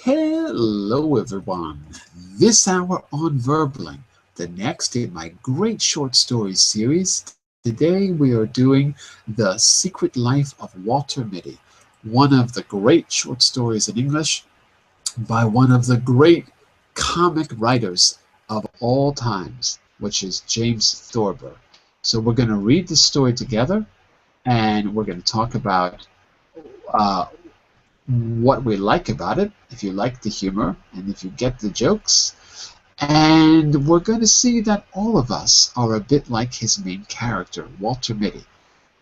Hello everyone! This hour on Verbling, the next in my great short story series. Today we are doing The Secret Life of Walter Mitty, one of the great short stories in English by one of the great comic writers of all times, which is James Thorber. So we're going to read the story together and we're going to talk about uh, what we like about it, if you like the humor, and if you get the jokes. And we're going to see that all of us are a bit like his main character, Walter Mitty.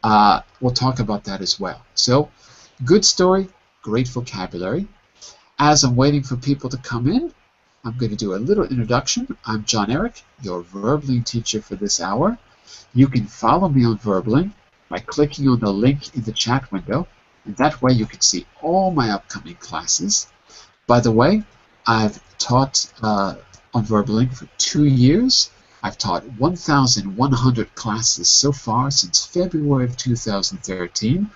We'll talk about that as well. So, good story, great vocabulary. As I'm waiting for people to come in, I'm going to do a little introduction. I'm Jon-Eric, your Verbling teacher for this hour. You can follow me on Verbling by clicking on the link in the chat window, and that way you can see all my upcoming classes. By the way, I've taught on Verbling for 2 years. I've taught 1,100 classes so far since February of 2013.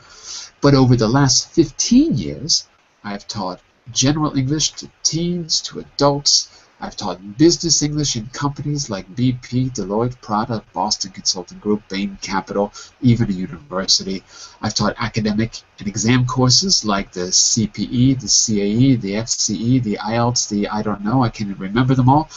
But over the last 15 years, I've taught general English to teens, to adults. I've taught business English in companies like BP, Deloitte, Prada, Boston Consulting Group, Bain Capital, even a university. I've taught academic and exam courses like the CPE, the CAE, the FCE, the IELTS, the I don't know, I can't remember them all.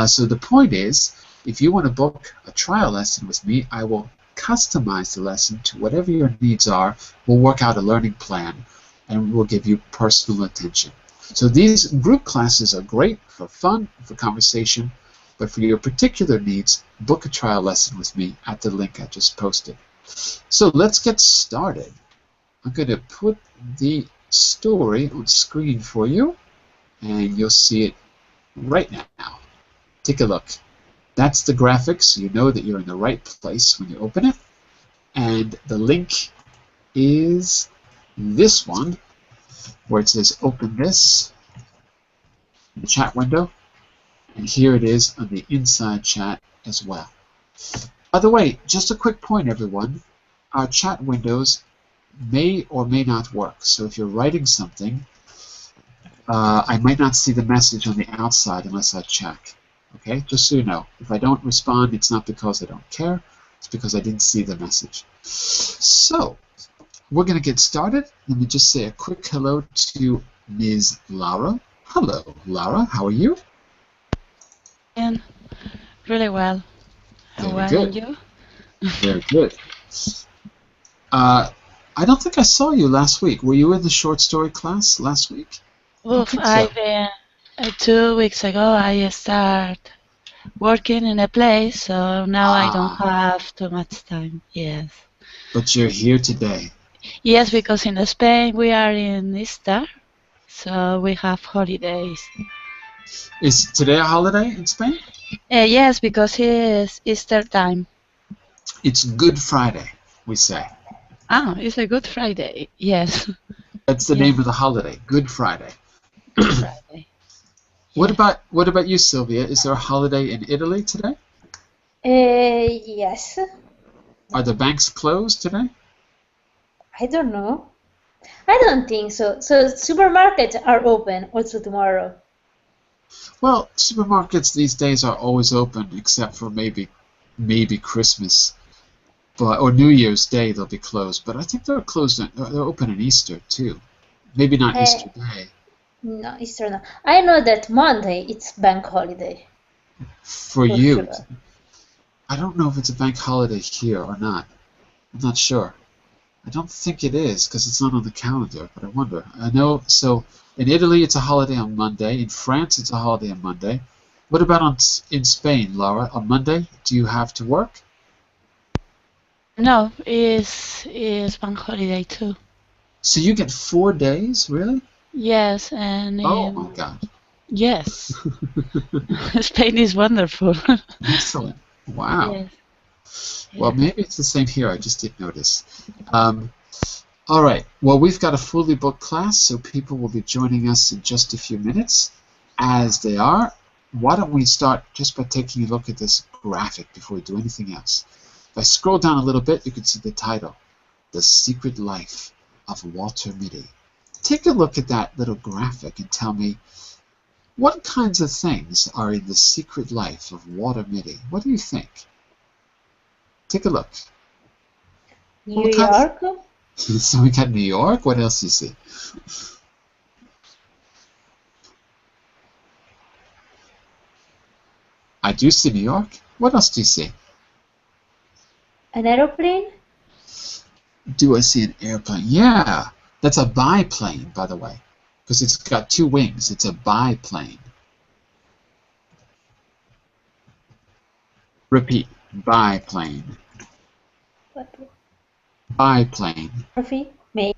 So the point is, if you want to book a trial lesson with me, I will customize the lesson to whatever your needs are. We'll work out a learning plan and we'll give you personal attention. So these group classes are great for fun, for conversation, but for your particular needs, book a trial lesson with me at the link I just posted. So let's get started. I'm going to put the story on screen for you, and you'll see it right now. Take a look. That's the graphic, so you know that you're in the right place when you open it. And the link is this one, where it says open this in the chat window, and here it is on the inside chat as well. By the way, just a quick point, everyone, our chat windows may or may not work. So if you're writing something, I might not see the message on the outside unless I check. Okay, just so you know, if I don't respond, it's not because I don't care, it's because I didn't see the message. So we're going to get started. Let me just say a quick hello to Ms. Laura. Hello, Laura. How are you? And really well. How Very well good. and you? Very good. I don't think I saw you last week. Were you in the short story class last week? Oof, So. I've been 2 weeks ago. I start working in a place, so now I don't have too much time. Yes. But you're here today. Yes, because in Spain we are in Easter, so we have holidays. Is today a holiday in Spain? Yes, because it's Easter time. It's Good Friday, we say. Ah, it's a Good Friday. Yes. That's the name of the holiday, Good Friday. Good Friday. What about you, Sylvia? Is there a holiday in Italy today? Yes. Are the banks closed today? I don't know. I don't think so. So supermarkets are open also tomorrow. Well, supermarkets these days are always open except for maybe Christmas, or New Year's Day they'll be closed. But I think they're closed. They're open on Easter too. Maybe not Easter Day. No, Easter no. I know that Monday it's bank holiday. For you. Sure. I don't know if it's a bank holiday here or not. I'm not sure. I don't think it is because it's not on the calendar, but I wonder. I know, so in Italy it's a holiday on Monday. In France it's a holiday on Monday. What about in Spain, Laura? On Monday, do you have to work? No, it's bank holiday too. So you get 4 days, really? Yes, and oh my God. Yes. Spain is wonderful. Excellent. Wow. Yes. Well, maybe it's the same here. I just didn't notice. All right. Well, we've got a fully booked class, so people will be joining us in just a few minutes. As they are, why don't we start just by taking a look at this graphic before we do anything else. If I scroll down a little bit, you can see the title, The Secret Life of Walter Mitty. take a look at that little graphic and tell me what kinds of things are in the secret life of Water Mitty. What do you think? Take a look. New York? So we got New York. What else do you see? I do see New York. What else do you see? An aeroplane? Do I see an airplane? Yeah, that's a biplane, by the way, because it's got two wings. It's a biplane. Repeat, biplane. What? Biplane. Photography? Maybe.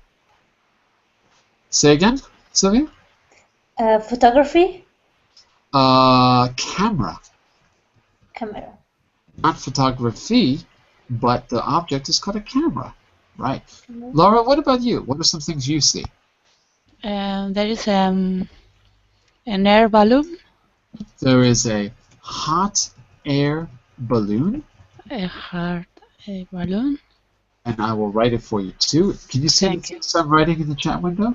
Say again, Sylvia? Photography? Camera. Camera. Not photography, but the object is called a camera. Right. Laura, what about you? What are some things you see? There is an air balloon. There is a hot air balloon. A hot air balloon. And I will write it for you too. Can you see the things I'm writing in the chat window?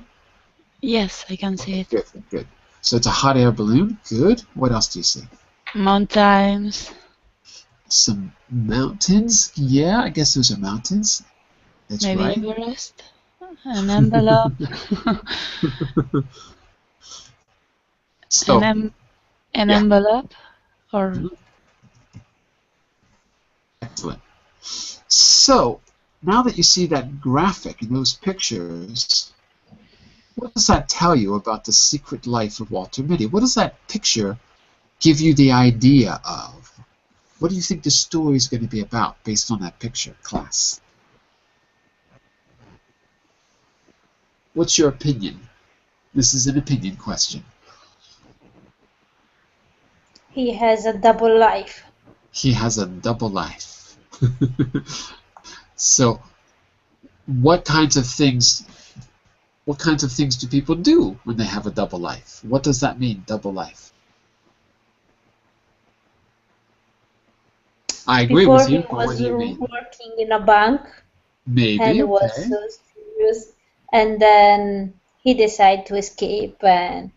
Yes, I can see it. Good, good. So it's a hot air balloon. Good. What else do you see? Mountains. Some mountains. Yeah, I guess those are mountains. That's Maybe right. Everest. An envelope. So, an envelope or excellent. So now that you see that graphic and those pictures, what does that tell you about the secret life of Walter Mitty? What does that picture give you the idea of? What do you think the story is going to be about based on that picture, class? What's your opinion? This is an opinion question. He has a double life. He has a double life. So, what kinds of things do people do when they have a double life? What does that mean, double life? I agree with you. Before he was What do you mean? working in a bank. Maybe, and was so serious, and then he decided to escape. And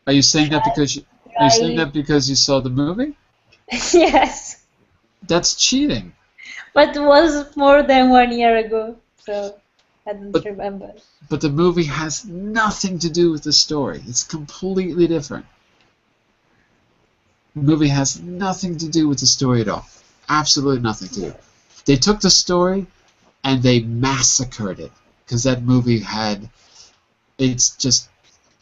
are you saying that because you saw the movie? yes, that's cheating. But it was more than 1 year ago, so I don't remember. But the movie has nothing to do with the story. It's completely different. The movie has nothing to do with the story at all. Absolutely nothing to do. They took the story and they massacred it because that movie it just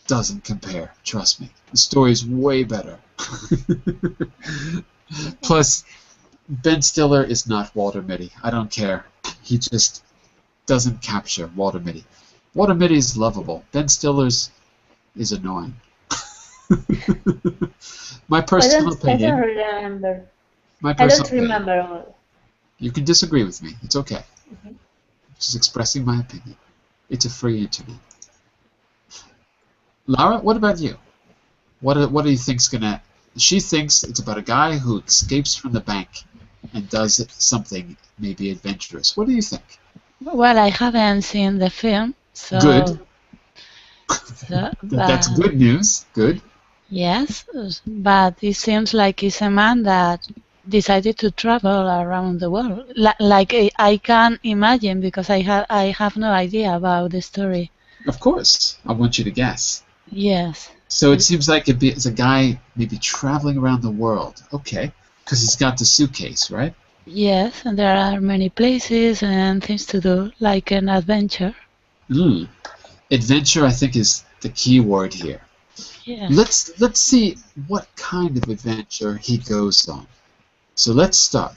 doesn't compare. Trust me. The story is way better. Plus, Ben Stiller is not Walter Mitty. I don't care. He just doesn't capture Walter Mitty. Walter Mitty is lovable. Ben Stiller's is annoying. My personal opinion. I don't remember. I don't remember all. You can disagree with me. It's okay. Just expressing my opinion. It's a free internet. Lara, what about you? What do you think's gonna? She thinks it's about a guy who escapes from the bank and does something maybe adventurous. What do you think? Well, I haven't seen the film, so good. That's good news. Good. Yes, but it seems like it's a man that decided to travel around the world. Like I can imagine, because I have no idea about the story. Of course, I want you to guess. Yes. So it seems like it's a guy maybe traveling around the world. Okay, because he's got the suitcase, right? Yes, and there are many places and things to do, like an adventure. Adventure, I think, is the key word here. Yes. Let's see what kind of adventure he goes on. So let's start.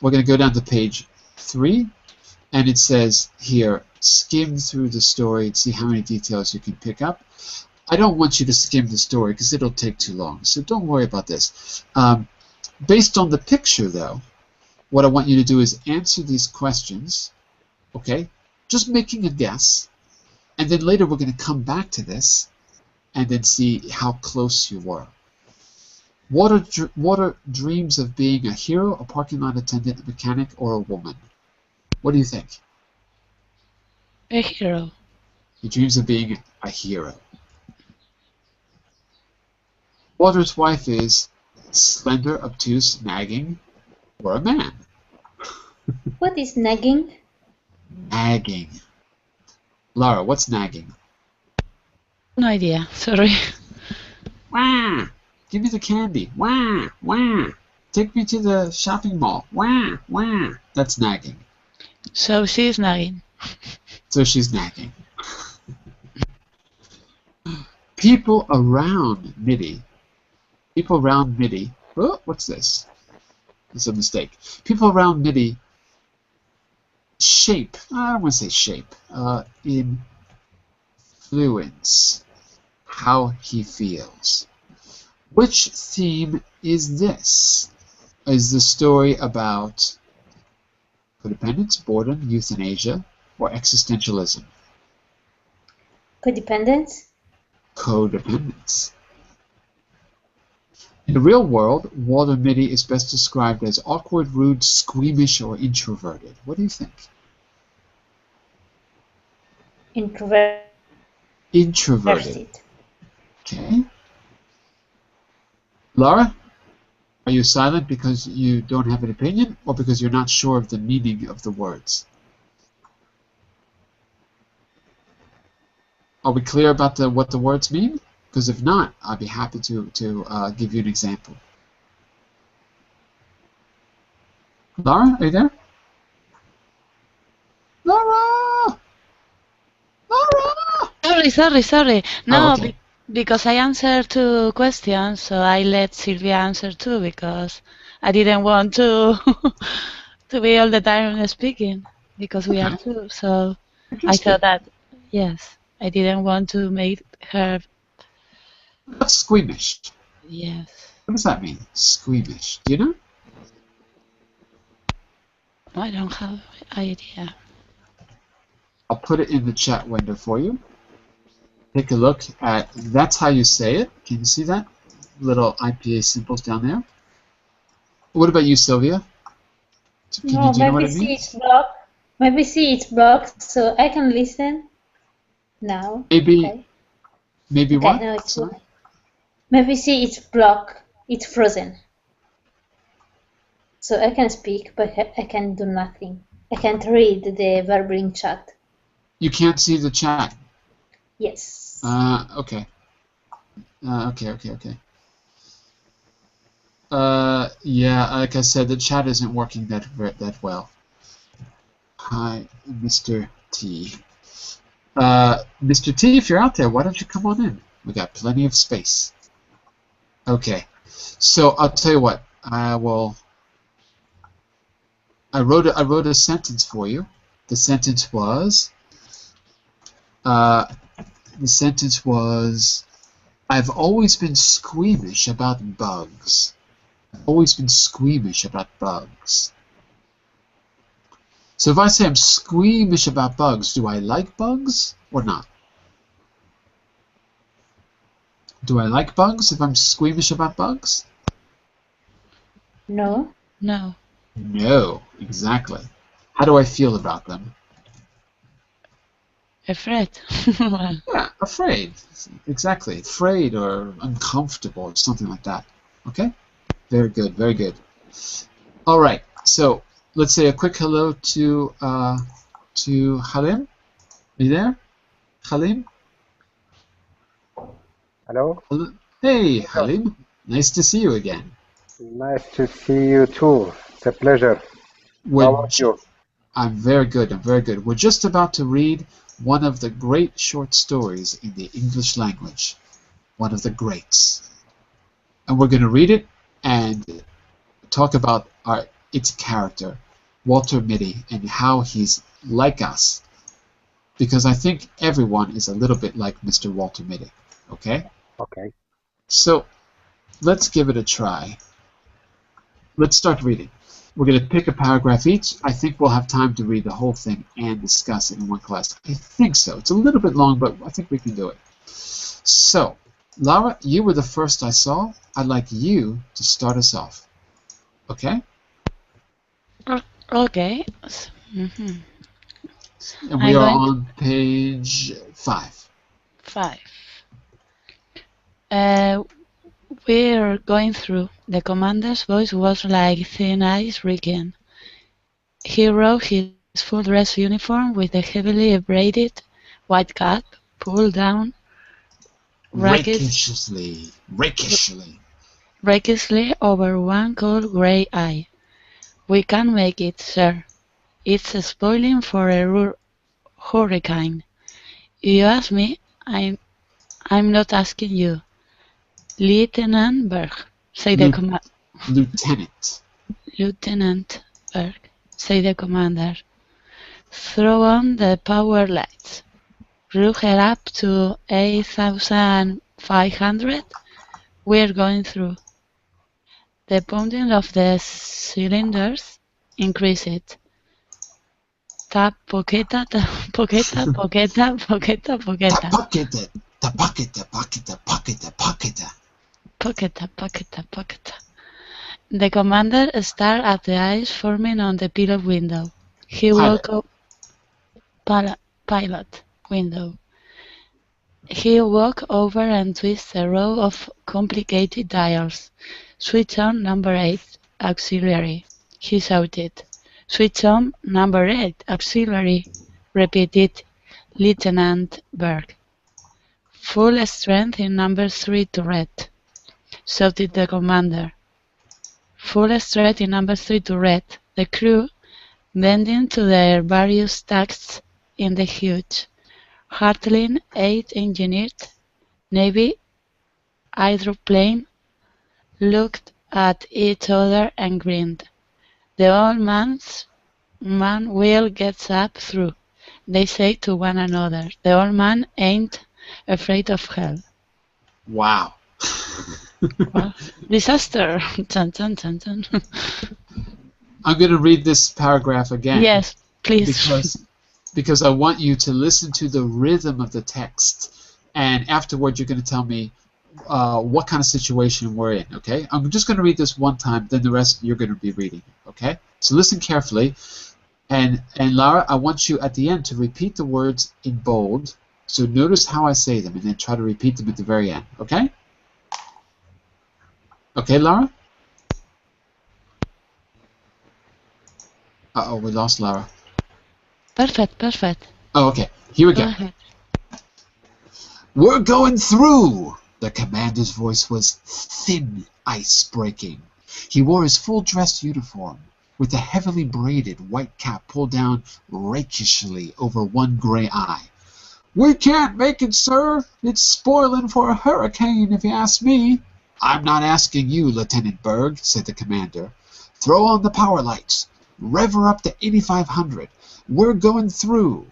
We're going to go down to page 3, and it says here, skim through the story and see how many details you can pick up. I don't want you to skim the story because it'll take too long, so don't worry about this. Based on the picture, though, what I want you to do is answer these questions, okay? Just making a guess, and then later we're going to come back to this and then see how close you were. Water dreams of being a hero, a parking lot attendant, a mechanic, or a woman. What do you think? A hero. He dreams of being a hero. Walter's wife is slender, obtuse, nagging, or a man. What is nagging? Nagging. Lara, what's nagging? No idea. Sorry. Wah! Give me the candy. Wah! Wah! Take me to the shopping mall. Wah! Wah! That's nagging. So she's nagging. So she's nagging. People around Mitty. Oh, what's this? It's a mistake. People around Mitty shape. I don't want to say shape. Influence how he feels. Which theme is this? Is the story about codependence, boredom, euthanasia, or existentialism? Codependence? Codependence. In the real world, Walter Mitty is best described as awkward, rude, squeamish, or introverted. What do you think? Introverted. Introverted. Okay. Laura, are you silent because you don't have an opinion, or because you're not sure of the meaning of the words? Are we clear about what the words mean? Because if not, I'd be happy to give you an example. Laura, are you there? Laura! Laura! Sorry. No, Oh, okay. because I answered 2 questions, so I let Sylvia answer 2 because I didn't want to to be all the time speaking because we are 2. So I thought that, yes, I didn't want to make her. What's squeamish? Yes. What does that mean? Squeamish. Do you know? I don't have idea. I'll put it in the chat window for you. Take a look at, that's how you say it. Can you see that? Little IPA symbols down there. What about you, Sylvia? Do you know what it means? Maybe see it's blocked, so I can listen now. Maybe, okay. maybe Okay, what? no, it's not. Maybe see it's blocked, it's frozen. So I can speak, but I can do nothing. I can't read the verbal in chat. You can't see the chat. Yes. Okay. Okay. Yeah, like I said, the chat isn't working that well. Hi, Mr. T. Mr. T, if you're out there, why don't you come on in? We got plenty of space. Okay, so I'll tell you what. I wrote a sentence for you. The sentence was. I've always been squeamish about bugs. I've always been squeamish about bugs. So if I say I'm squeamish about bugs, do I like bugs or not? Do I like bugs if I'm squeamish about bugs? No. No. No, exactly. How do I feel about them? Afraid. Yeah, afraid. Exactly. Afraid or uncomfortable or something like that. Okay? Very good, very good. All right, so let's say a quick hello to Halim. Are you there? Halim? Hello? Hey, Halim. Nice to see you again. Nice to see you too. It's a pleasure. How about you? I'm very good. I'm very good. We're just about to read one of the great short stories in the English language. One of the greats. And we're going to read it and talk about its character, Walter Mitty, and how he's like us. Because I think everyone is a little bit like Mr. Walter Mitty. Okay? Okay. So, let's give it a try. Let's start reading. We're going to pick a paragraph each. I think we'll have time to read the whole thing and discuss it in one class. I think so. It's a little bit long, but I think we can do it. So, Lara, you were the first I saw. I'd like you to start us off. Okay? Okay. And we are on page 5. 5. We're going through. The commander's voice was like thin ice rigging. He wore his full dress uniform with the heavily braided white cap pulled down rakishly over one cold grey eye. "We can make it, sir. It's spoiling for a hurricane. You ask me, I'm not asking you. Lieutenant Berg, say the commander. Lieutenant Berg, say the commander. Throw on the power lights. Rough her up to 8,500. We're going through. The pounding of the cylinders increased. Tap, poqueta, poqueta, poqueta, poqueta, poqueta. Poqueta, poqueta, poqueta. The commander stared at the ice forming on the pilot window. He woke up. Pilot window. He walked over and twisted a row of complicated dials. "Switch on number 8, auxiliary," he shouted. "Switch on number 8, auxiliary," repeated Lieutenant Berg. "Full strength in number 3 turret," shouted the commander. Full strength in number 3 turret. The crew, bending to their various tasks in the huge, Hartling 8-engined Navy hydroplane, looked at each other and grinned. "The old man will get up through," they said to one another. "The old man ain't afraid of hell." Wow. Well, disaster. Dun, dun, dun, dun. I'm going to read this paragraph again. Yes, please. Because I want you to listen to the rhythm of the text, and afterward you're going to tell me what kind of situation we're in, okay? I'm just going to read this one time, then the rest you're going to be reading, okay? So listen carefully, and Lara, I want you at the end to repeat the words in bold, so notice how I say them, and then try to repeat them at the very end, okay? Okay, Lara? Uh-oh, we lost Lara. Perfect. Oh, okay. Here we go. Go ahead. "We're going through!" The commander's voice was thin ice breaking. He wore his full dress uniform, with the heavily braided white cap pulled down rakishly over one gray eye. "We can't make it, sir. It's spoiling for a hurricane, if you ask me." "I'm not asking you, Lieutenant Berg," said the commander. "Throw on the power lights. Rev her up to 8,500. We're going through."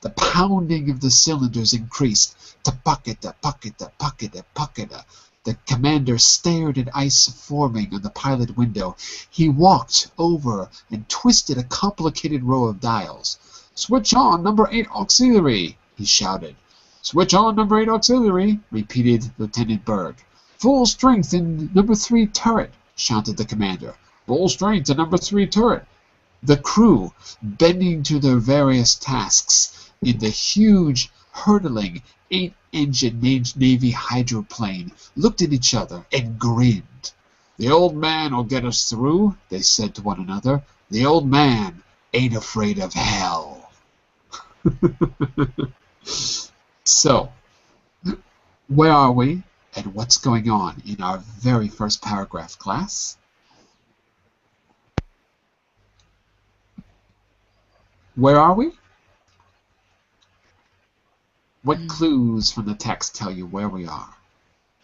The pounding of the cylinders increased. Ta-pucketa, pucketa, pucketa, pucketa. The commander stared at ice forming on the pilot window. He walked over and twisted a complicated row of dials. "Switch on number 8 auxiliary," he shouted. "Switch on number 8 auxiliary," repeated Lieutenant Berg. "Full strength in number 3 turret," shouted the commander. "Full strength in number 3 turret." The crew, bending to their various tasks in the huge, hurtling, 8-engine Navy hydroplane, looked at each other and grinned. "The old man will get us through," they said to one another. "The old man ain't afraid of hell." So, where are we and what's going on in our very first paragraph, class? Where are we? What clues from the text tell you where we are?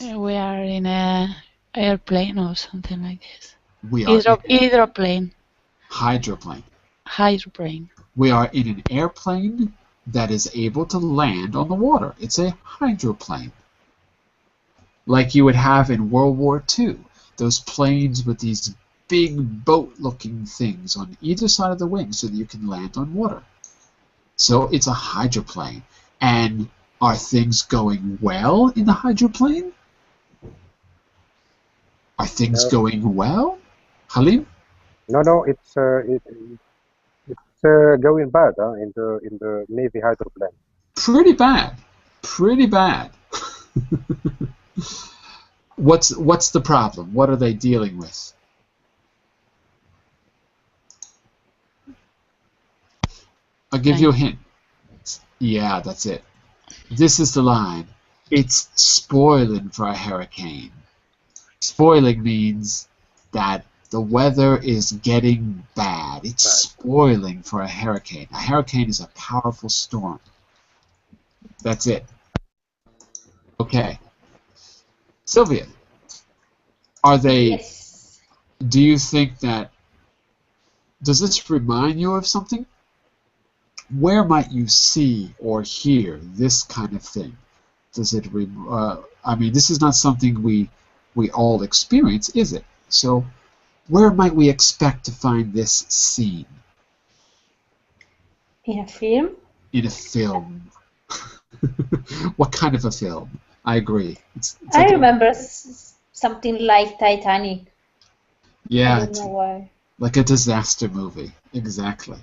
We are in an airplane or something like this. We are Hydroplane. Hydroplane. We are in an airplane that is able to land on the water. It's a hydroplane. Like you would have in World War II. Those planes with these big boat-looking things on either side of the wing so that you can land on water. So it's a hydroplane. And are things going well in the hydroplane? Are things going well? Halim? No, it's going bad in the Navy hydroplane. Pretty bad. Pretty bad. What's the problem? What are they dealing with? I'll give you a hint. Yeah, that's it. This is the line. It's spoiling for a hurricane. Spoiling means that the weather is getting bad. It's spoiling for a hurricane. A hurricane is a powerful storm. That's it. Okay. Sylvia, are they... Yes. Do you think that... Does this remind you of something? Where might you see or hear this kind of thing? Does it... I mean, this is not something we all experience, is it? So, where might we expect to find this scene? In a film? In a film. What kind of a film? I agree. It's I like remember something like Titanic. I yeah, don't it's know why. like a disaster movie. Exactly.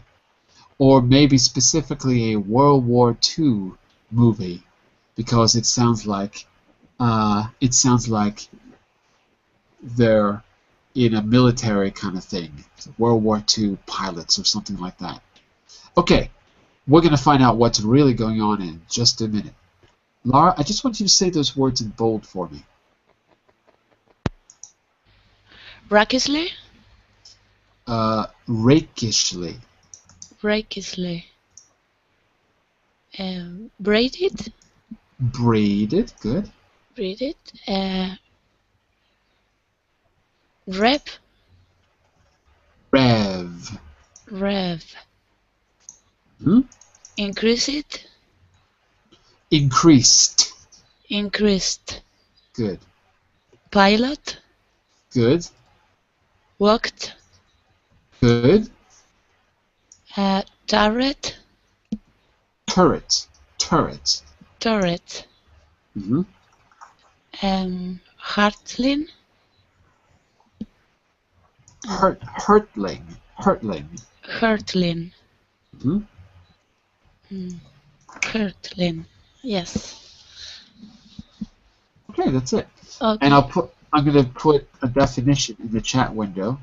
Or maybe specifically a World War II movie, because it sounds like they're in a military kind of thing. World War II pilots or something like that. Okay, we're going to find out what's really going on in just a minute. Laura, I just want you to say those words in bold for me. Rakishly? Rakishly. Rakishly. Braided? Braided, good. Braided. Rev? Rev. Rev. Hmm? Increase it? Increased. Increased. Good. Pilot? Good. Walked? Good. Turret? Turret. Turret. Turret. Mm-hmm. Heartling? Hurtling. Hurtling. Hurtling. Mm-hmm. Hurtling. Yes. Okay, that's it. Okay. And I'm going to put a definition in the chat window.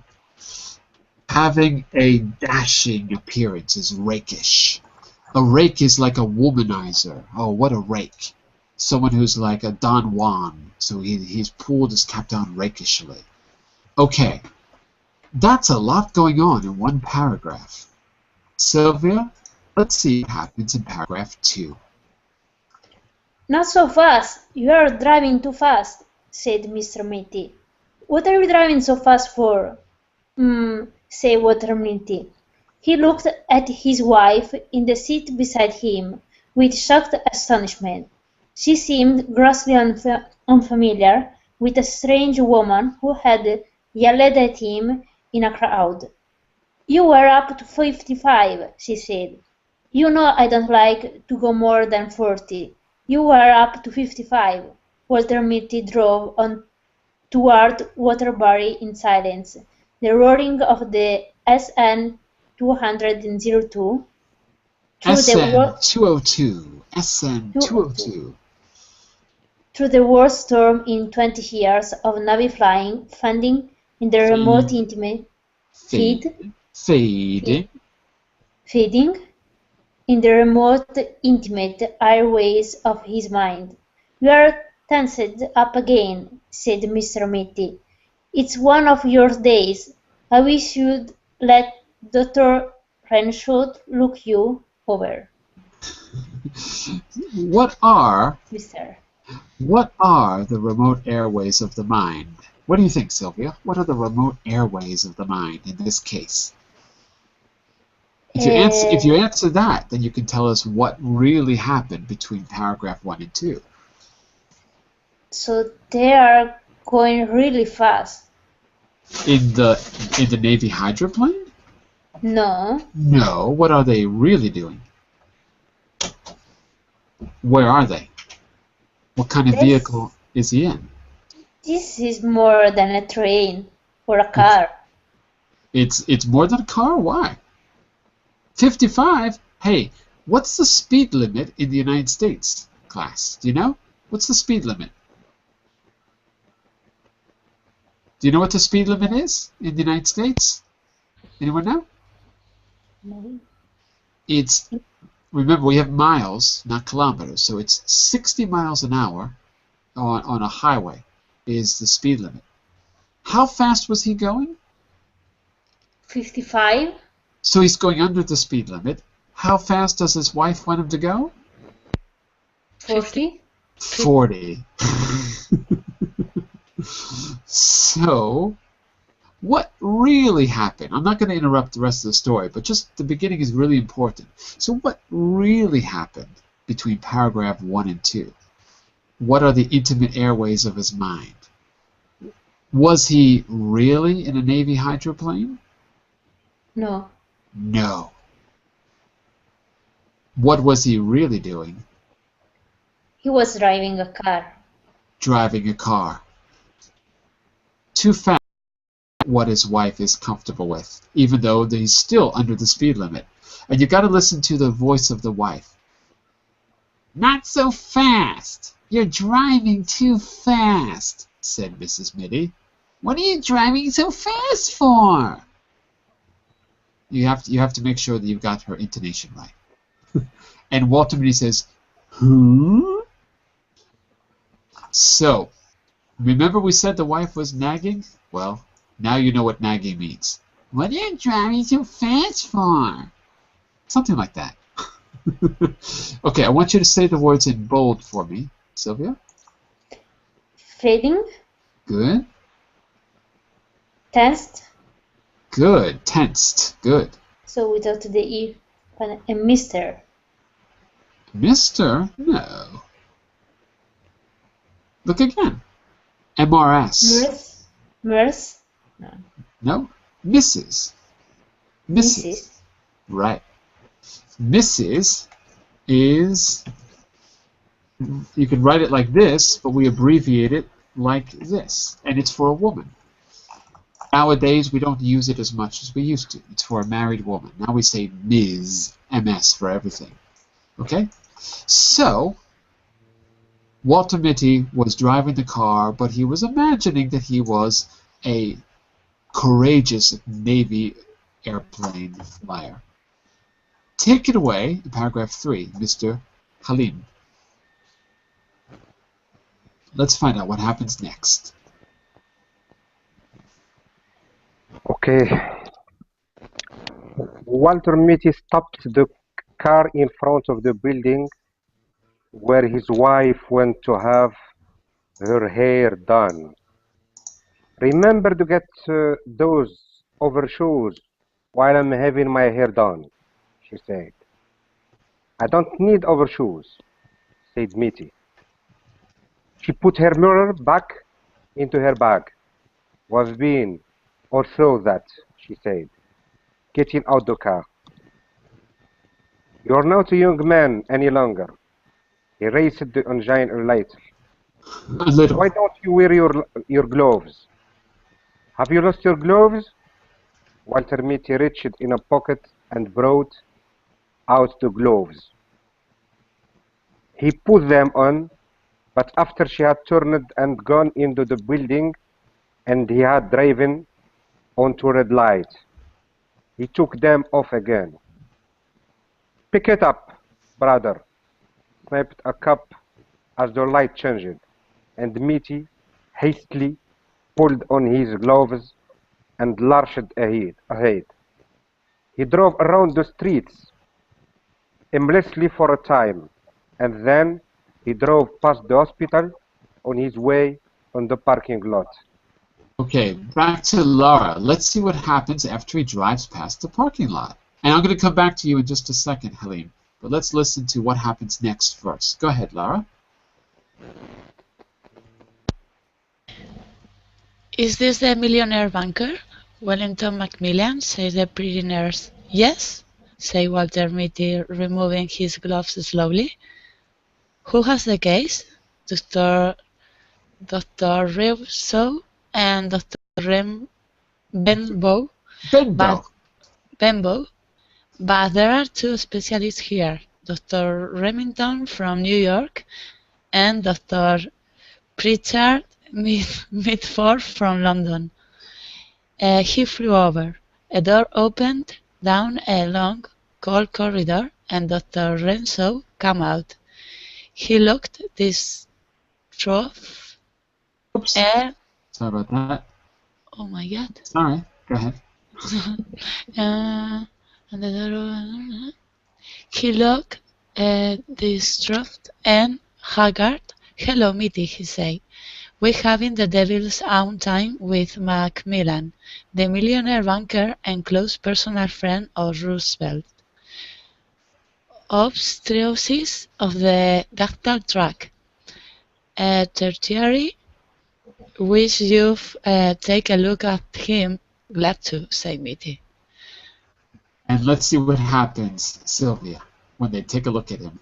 Having a dashing appearance is rakish. A rake is like a womanizer. Oh, what a rake. Someone who's like a Don Juan. So he's pulled his cap down rakishly. Okay. That's a lot going on in one paragraph. Sylvia, let's see what happens in paragraph 2. Not so fast. You are driving too fast, said Mr. Mitty. What are you driving so fast for? Said Walter Mitty. He looked at his wife in the seat beside him with shocked astonishment. She seemed grossly unfamiliar with a strange woman who had yelled at him in a crowd. You were up to 55, she said. You know I don't like to go more than 40. You were up to 55. Walter Mitty drove on toward Waterbury in silence. The roaring of the SN 202 SN 202. SN 202. Through the worst storm in 20 years of Navy flying, fading in the remote intimate Fading in the remote intimate airways of his mind. You are tensed up again, said Mr. Mitty. It's one of your days. I wish you'd let Dr. Renshaw look you over. What are Mr. the remote airways of the mind? What do you think, Sylvia? What are the remote airways of the mind in this case? If you answer that, then you can tell us what really happened between paragraph 1 and 2. So they are going really fast. In the Navy hydroplane? No. No. What are they really doing? Where are they? What kind of vehicle is he in? This is more than a train or a car. It's more than a car? Why? 55? Hey, what's the speed limit in the United States, class? Do you know? What's the speed limit? Do you know what the speed limit is in the United States? Anyone know? No. It's, remember, we have miles, not kilometers, so it's 60 miles an hour on a highway is the speed limit. How fast was he going? 55? So he's going under the speed limit. How fast does his wife want him to go? 40? 40. So, what really happened? I'm not going to interrupt the rest of the story, but just the beginning is really important. So what really happened between paragraph 1 and 2? What are the intimate airways of his mind? Was he really in a Navy hydroplane? No. No. What was he really doing? He was driving a car. Driving a car. Too fast what his wife is comfortable with, even though he's still under the speed limit. And you got to listen to the voice of the wife. Not so fast. You're driving too fast, said Mrs. Mitty. What are you driving so fast for? You have to make sure that you've got her intonation right. And Walter Mitty says, who? So, remember we said the wife was nagging? Well, now you know what nagging means. What are you driving so fast for? Something like that. Okay, I want you to say the words in bold for me, Sylvia. Fading? Good. Tensed? Good. Tensed. Good. So without the E. And a Mr. Mr.? No. Look again. MRS. Mirth? Mirth? No. No? Mrs. Mrs. Right. Mrs. is, you can write it like this, but we abbreviate it like this, and it's for a woman. Nowadays, we don't use it as much as we used to. It's for a married woman. Now we say Ms., MS for everything. Okay? So, Walter Mitty was driving the car, but he was imagining that he was a courageous Navy airplane flyer. Take it away in paragraph 3, Mr. Halim. Let's find out what happens next. Okay. Walter Mitty stopped the car in front of the building where his wife went to have her hair done. Remember to get those overshoes while I'm having my hair done, she said. I don't need overshoes, said Mitty. She put her mirror back into her bag. Was being, or so that, she said, getting out the car. You're not a young man any longer. He raised the engine a little. Why don't you wear your gloves? Have you lost your gloves? Walter Mitty reached in a pocket and brought out the gloves. He put them on, but after she had turned and gone into the building and he had driven onto a red light, he took them off again. Pick it up, brother, snapped a cop as the light changed, and Mitty hastily pulled on his gloves and lurched ahead. He drove around the streets aimlessly for a time, and then he drove past the hospital on his way on the parking lot. Okay, back to Laura. Let's see what happens after he drives past the parking lot. And I'm going to come back to you in just a second, Halim. But let's listen to what happens next first. Go ahead, Laura. Is this the millionaire banker? Wellington Macmillan, says the pretty nurse. Yes, said Walter Mitty, removing his gloves slowly. Who has the case? Dr. Rousseau and Dr. Benbow. Benbow. Benbow. But there are two specialists here, Dr. Remington from New York and Dr. Pritchard Mitford from London. He flew over. A door opened down a long, cold corridor, and Dr. Renzo came out. He looked distraught. Oops. Sorry about that. Oh my God. Sorry. Go ahead. He looked distraught and haggard. Hello, Mitty, he said. We're having the devil's own time with Macmillan, the millionaire banker and close personal friend of Roosevelt. Obstetrician of the dactyl track. A tertiary. Wish you'd take a look at him. Glad to, said Mitty. And let's see what happens, Sylvia, when they take a look at him.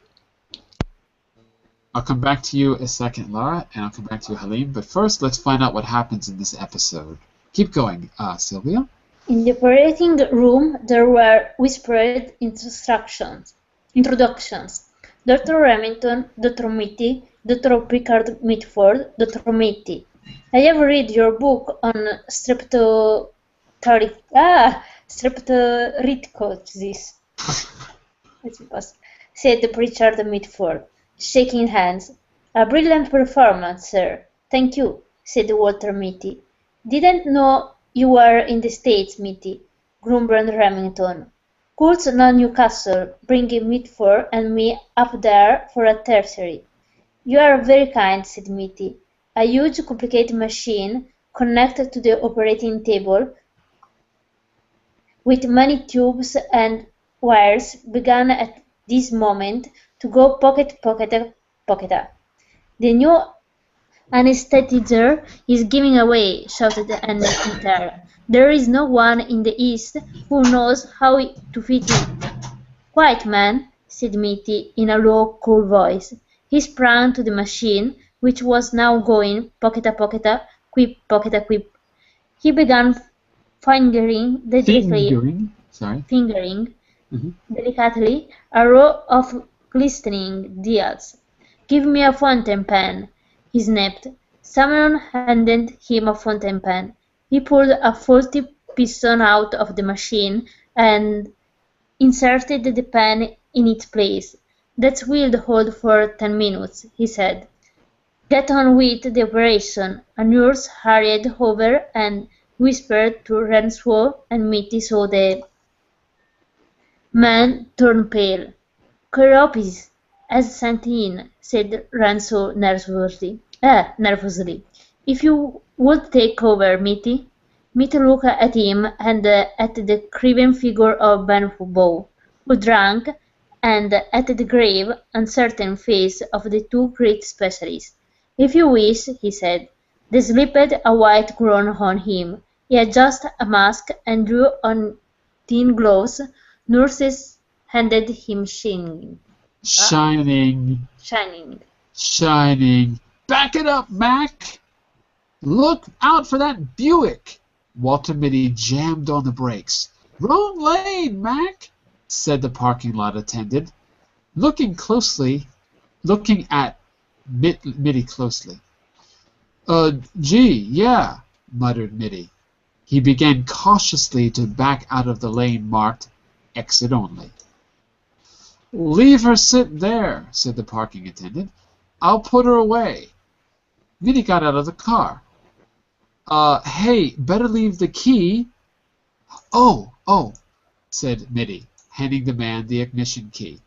I'll come back to you a second, Laura, and I'll come back to you, Halim. But first, let's find out what happens in this episode. Keep going, Sylvia. In the operating room, there were whispered instructions. Introductions. Dr. Remington, Dr. Mitty, Dr. Pickard Mitford, Dr. Mitty. I have read your book on streptorrhizchosis, said Richard Mitford, shaking hands. A brilliant performance, sir. Thank you, said Walter Mitty. Didn't know you were in the States, Mitty, grumbled Remington. Coul's not Newcastle, bringing Mitford and me up there for a tertiary. You are very kind, said Mitty. A huge, complicated machine connected to the operating table with many tubes and wires began at this moment to go pocket. The new anesthetizer is giving away, shouted an intern. There is no one in the East who knows how to fit it. Quiet, man, said Mitty in a low, cool voice. He sprang to the machine, which was now going pocketa, quip, pocketa, quip. He began fingering delicately a row of glistening dials. Give me a fountain pen, he snapped. Someone handed him a fountain pen. He pulled a faulty piston out of the machine and inserted the pen in its place. That will hold for 10 minutes, he said. Get on with the operation. A nurse hurried over and whispered to Renzo, and Mitty saw the man turn pale. Chiropis has sent in, said Renzo nervously. If you would take over, Mitty. Mitty looked at him and at the craven figure of Benbow, who drank, and at the grave, uncertain face of the two great specialists. If you wish, he said. They slipped a white gown on him. He adjusted a mask and drew on thin gloves. Nurses handed him shining. Back it up, Mac! Look out for that Buick! Walter Mitty jammed on the brakes. Wrong lane, Mac! Said the parking lot attendant, looking at Mitty closely. Gee, yeah, muttered Mitty. He began cautiously to back out of the lane marked exit only. Leave her sit there, said the parking attendant. I'll put her away. Mitty got out of the car. Hey, better leave the key. Oh, said Mitty, handing the man the ignition key.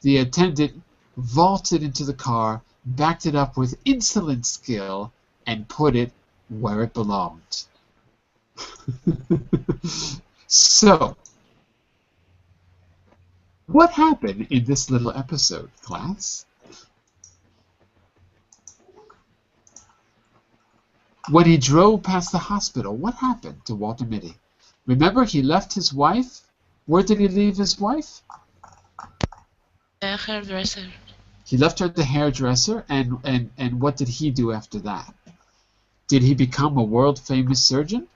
The attendant vaulted into the car, backed it up with insolent skill, and put it where it belonged. So, what happened in this little episode, class? When he drove past the hospital, what happened to Walter Mitty? Remember, he left his wife? Where did he leave his wife? The hairdresser. He left her at the hairdresser, and what did he do after that? Did he become a world-famous surgeon?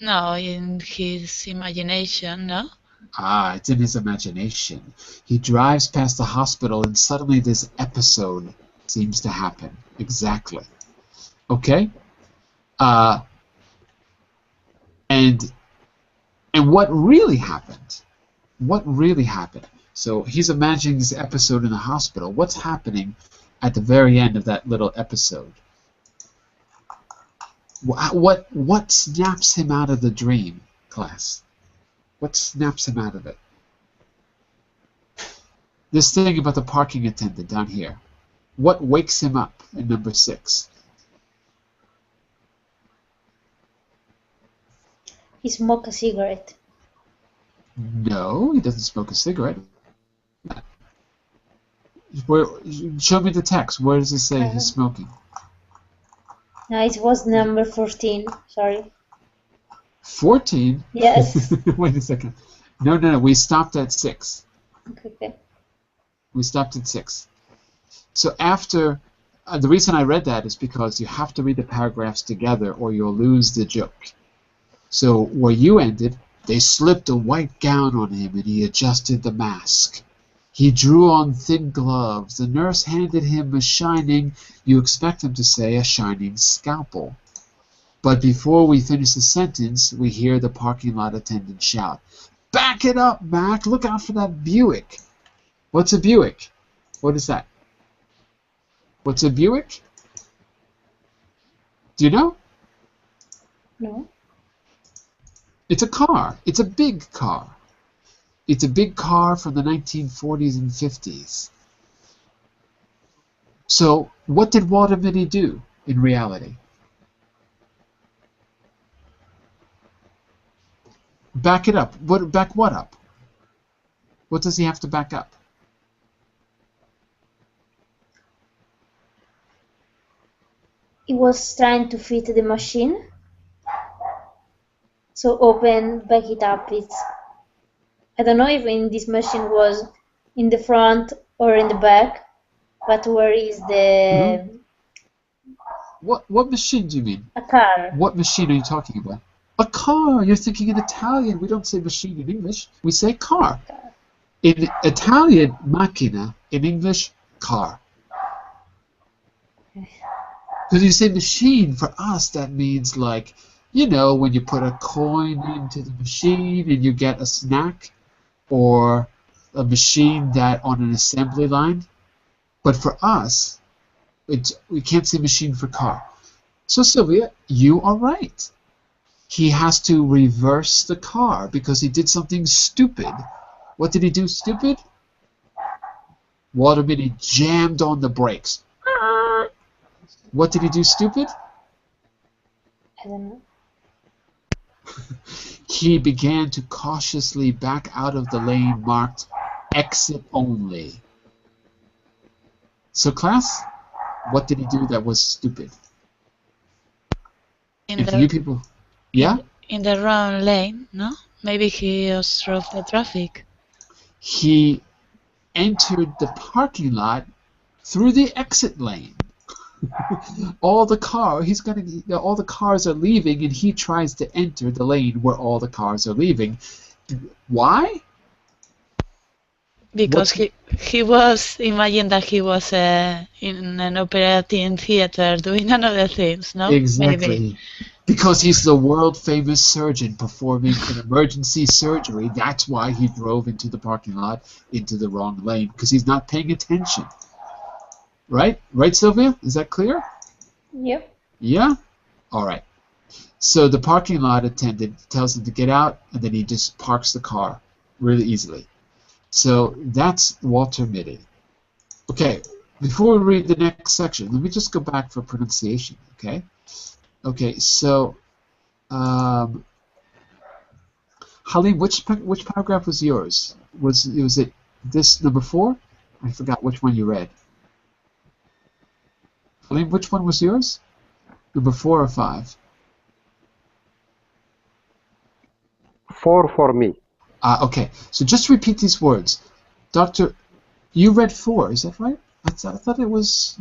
No, in his imagination, no? Ah, it's in his imagination. He drives past the hospital and suddenly this episode seems to happen. Exactly. Okay? Uh, and what really happened? What really happened? So he's imagining this episode in the hospital. What's happening at the very end of that little episode? What snaps him out of the dream, class? What snaps him out of it? This thing about the parking attendant down here. What wakes him up in number 6? He smoked a cigarette. No, he doesn't smoke a cigarette. Where, show me the text. Where does it say he's smoking? No, it was number 14. Sorry. 14? Yes. Wait a second. No. We stopped at 6. Okay. We stopped at 6. So after, the reason I read that is because you have to read the paragraphs together or you'll lose the joke. So where you ended, they slipped a white gown on him and he adjusted the mask. He drew on thin gloves. The nurse handed him a shining, you expect him to say, a shining scalpel. But before we finish the sentence, we hear the parking lot attendant shout, "Back it up, Mac! Look out for that Buick!" What's a Buick? What is that? What's a Buick? Do you know? No. It's a car. It's a big car. It's a big car from the 1940s and 50s. So what did Walter Mitty do in reality? Back it up. Back what up? What does he have to back up? He was trying to fit the machine. So open, back it up. I don't know if in this machine was in the front or in the back, but where is the... What machine do you mean? A car. What machine are you talking about? A car. You're thinking in Italian. We don't say machine in English. We say car. In Italian, macchina. In English, car. Because you say machine, for us, that means like, you know, when you put a coin into the machine and you get a snack, or a machine that on an assembly line. But for us, we can't say machine for car. So Sylvia, you are right. He has to reverse the car because he did something stupid. What did he do stupid? Walter Mitty jammed on the brakes. What did he do stupid? I don't know. He began to cautiously back out of the lane marked exit only. So class, what did he do that was stupid? And for you people, yeah? In the wrong lane, no? Maybe he obstructed the traffic. He entered the parking lot through the exit lane. all the cars are leaving, and he tries to enter the lane where all the cars are leaving. Why? Because he was imagine that he was in an operating theater doing another things, no? Exactly. Maybe. Because he's the world famous surgeon performing an emergency surgery. That's why he drove into the parking lot into the wrong lane, because he's not paying attention. Right? Right, Sylvia? Is that clear? Yep. Yeah? All right. So the parking lot attendant tells him to get out, and then he just parks the car really easily. So that's Walter Mitty. Okay, before we read the next section, let me just go back for pronunciation, okay? Okay, so, Halim, which paragraph was yours? Was it this number 4? I forgot which one you read. Halim, which one was yours? Number 4 or 5? 4 for me. Okay, so just repeat these words. Doctor, you read 4, is that right? I thought it was...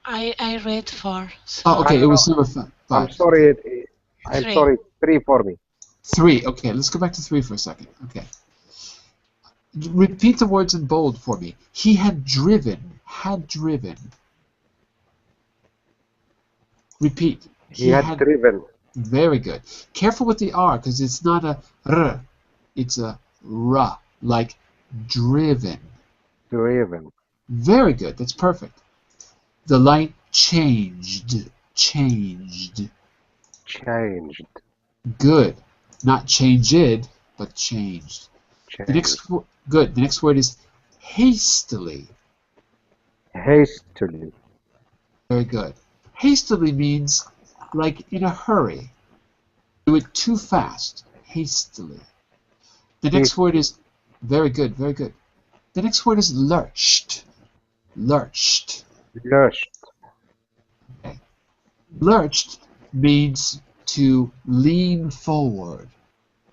I read 4. So Oh, okay, it was number 5. I'm sorry. I'm sorry. 3 for me. 3. Okay, let's go back to 3 for a second. Okay. Repeat the words in bold for me. He had driven. Had driven. Repeat. He had driven. Very good. Careful with the R, because it's not a R. It's a R, like driven. Driven. Very good. That's perfect. The light changed. Changed. Changed. Good. Not changed, but changed. Changed. The next good. The next word is hastily. Hastily. Very good. Hastily means like in a hurry. Do it too fast. Hastily. The next word is very good. Very good. The next word is lurched. Lurched. Lurched. Okay. Lurched means to lean forward.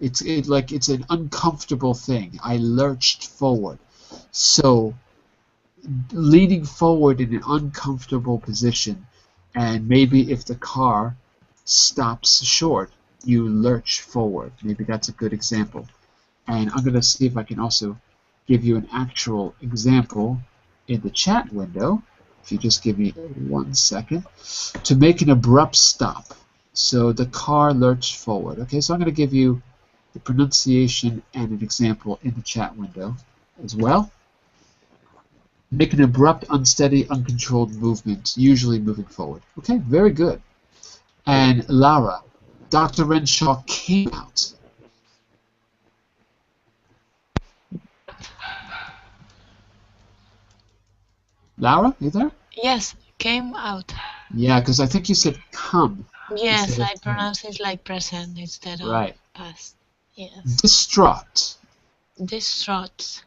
It's an uncomfortable thing. I lurched forward. So leaning forward in an uncomfortable position, and maybe if the car stops short, you lurch forward. Maybe that's a good example. And I'm going to see if I can also give you an actual example in the chat window. If you just give me 1 second. To make an abrupt stop. So the car lurched forward. Okay, so I'm going to give you the pronunciation and an example in the chat window as well. Make an abrupt, unsteady, uncontrolled movement, usually moving forward. Okay, very good. And Lara, Dr. Renshaw came out. Lara, you there? Yes, came out. Yeah, because I think you said come. Yes, I pronounce it like present instead of past. Yes. Distraught. Distraught.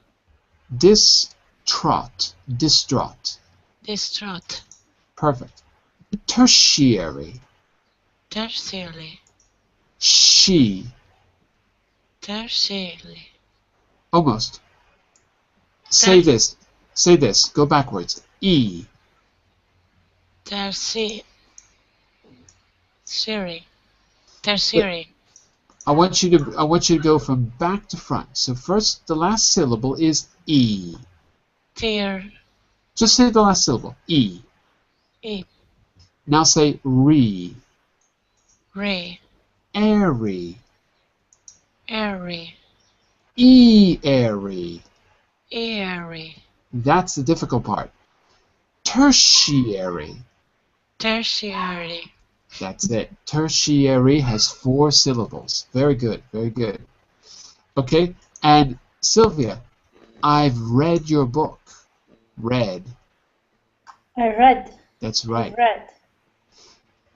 Distraught. Distraught. Distraught. Perfect. Tertiary. Tertiary. She. Tertiary. Almost. Say this. Say this. Go backwards. E. Tertiary. Tertiary. I want you to go from back to front. So first, the last syllable is E. Just say the last syllable. E. E. Now say re. Re. Airy. Airy. Airy. Airy. That's the difficult part. Tertiary. Tertiary. That's it. Tertiary has 4 syllables. Very good. Very good. Okay. And Sylvia, I've read your book. Read. I read. That's right. I read.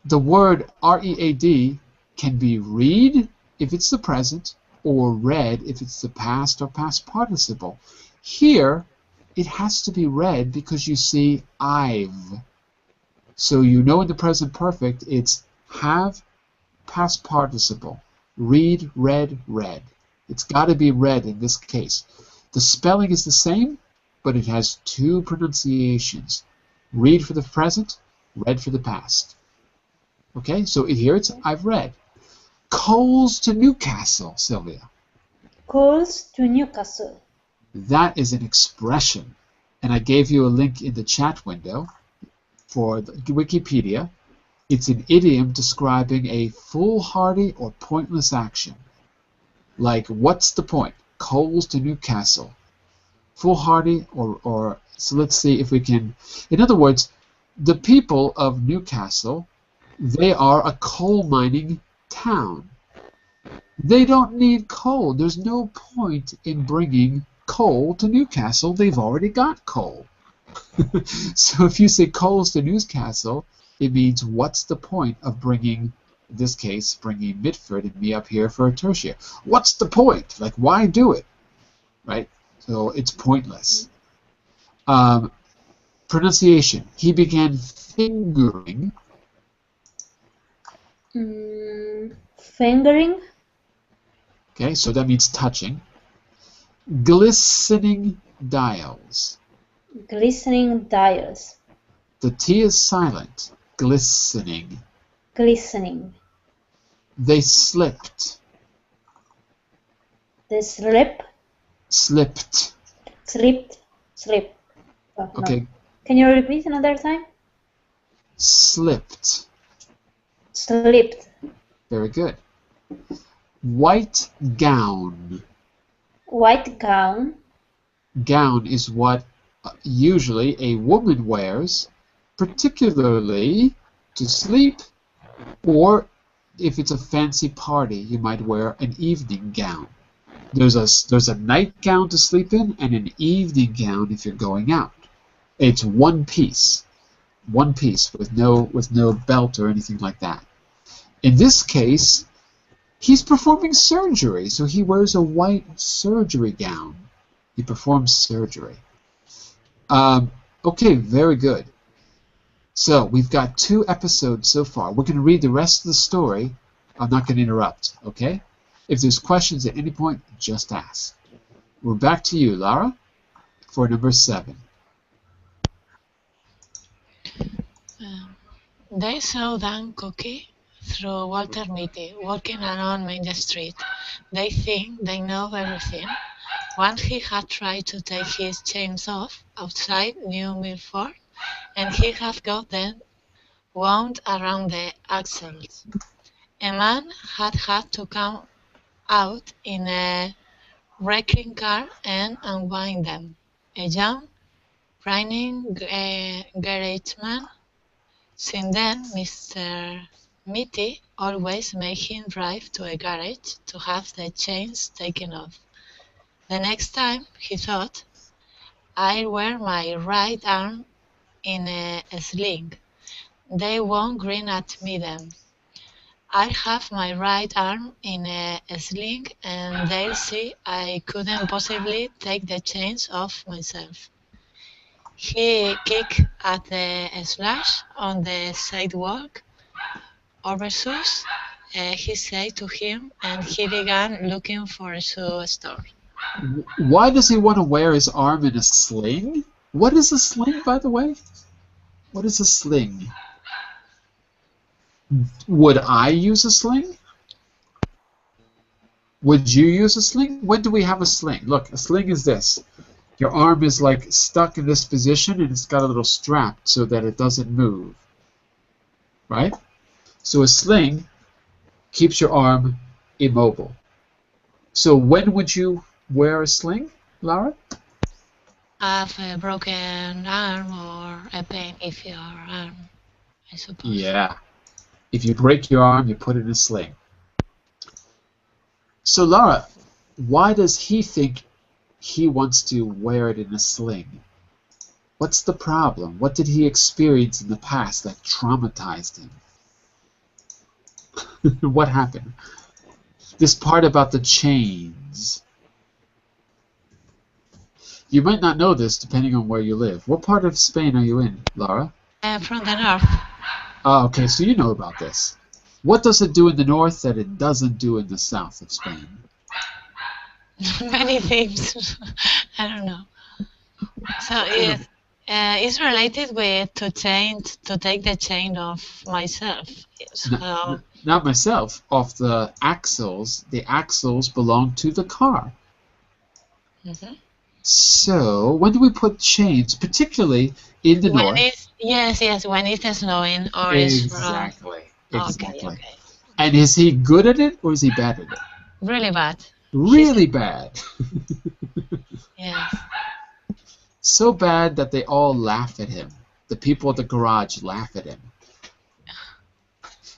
The word read can be read if it's the present, or read if it's the past or past participle. Here, it has to be read because you see I've. So you know in the present perfect it's have, past participle. Read, read, read. It's got to be read in this case. The spelling is the same, but it has 2 pronunciations. Read for the present, read for the past. Okay, so here it's I've read. Coals to Newcastle, Sylvia. Coals to Newcastle. That is an expression. And I gave you a link in the chat window for the Wikipedia. It's an idiom describing a foolhardy or pointless action. Like, what's the point? Coals to Newcastle. Foolhardy or so let's see if we can. In other words, the people of Newcastle, they are a coal mining town. They don't need coal. There's no point in bringing coal to Newcastle. They've already got coal. So if you say coals to Newcastle, it means what's the point of bringing, in this case, bringing Mitford and me up here for a tertiary? What's the point? Like, why do it? Right? So it's pointless. Pronunciation. He began fingering. Fingering. Okay, so that means touching. Glistening dials. Glistening dials. The T is silent. Glistening. Glistening. They slipped. The slip. Slipped. Slipped. Slip. Oh, Okay. no. Can you repeat another time? Slipped. Slipped. Very good. White gown. White gown. Gown is what usually a woman wears, particularly to sleep, or if it's a fancy party, you might wear an evening gown. There's a nightgown to sleep in and an evening gown if you're going out. It's one piece with no belt or anything like that. In this case, he's performing surgery, so he wears a white surgery gown. He performs surgery. Okay, very good. So we've got 2 episodes so far. We're going to read the rest of the story. I'm not going to interrupt, okay? If there's questions at any point, just ask. We're back to you, Lara, for number 7. They saw Dan Cookie through Walter Mitty walking along Main Street. They think they know everything. Once he had tried to take his chains off outside New Milford, and he had got them wound around the axles. A man had to come out in a wrecking car and unwind them. A young, grinning garageman. Since then, Mr. Mitty always made him drive to a garage to have the chains taken off. The next time, he thought, I'll wear my right arm in a sling. They won't grin at me then. I'll have my right arm in a sling and they'll see I couldn't possibly take the chains off myself. He kicked at the slush on the sidewalk. Overshoes, he said to him, and he began looking for a shoe store. Why does he want to wear his arm in a sling? What is a sling, by the way? What is a sling? Would I use a sling? Would you use a sling? When do we have a sling? Look, a sling is this. Your arm is like stuck in this position and it's got a little strap so that it doesn't move. Right? So a sling keeps your arm immobile. So when would you wear a sling, Lara? Have a broken arm or a pain if your arm, I suppose. Yeah. If you break your arm, you put it in a sling. So Lara, why does he think he wants to wear it in a sling? What's the problem? What did he experience in the past that traumatized him? What happened? This part about the chains. You might not know this depending on where you live. What part of Spain are you in, Lara? From the north. Oh, okay, so you know about this. What does it do in the north that it doesn't do in the south of Spain? Many things. I don't know. So it's related with to take the chain off myself. So, not myself. Off the axles. The axles belong to the car. mm-hmm. So when do we put chains, particularly in the north? Yes, when it's snowing or exactly. it's Exactly. Okay. And is he good at it or is he bad at it? Really bad. Really bad. Yes. So bad that they all laugh at him. The people at the garage laugh at him.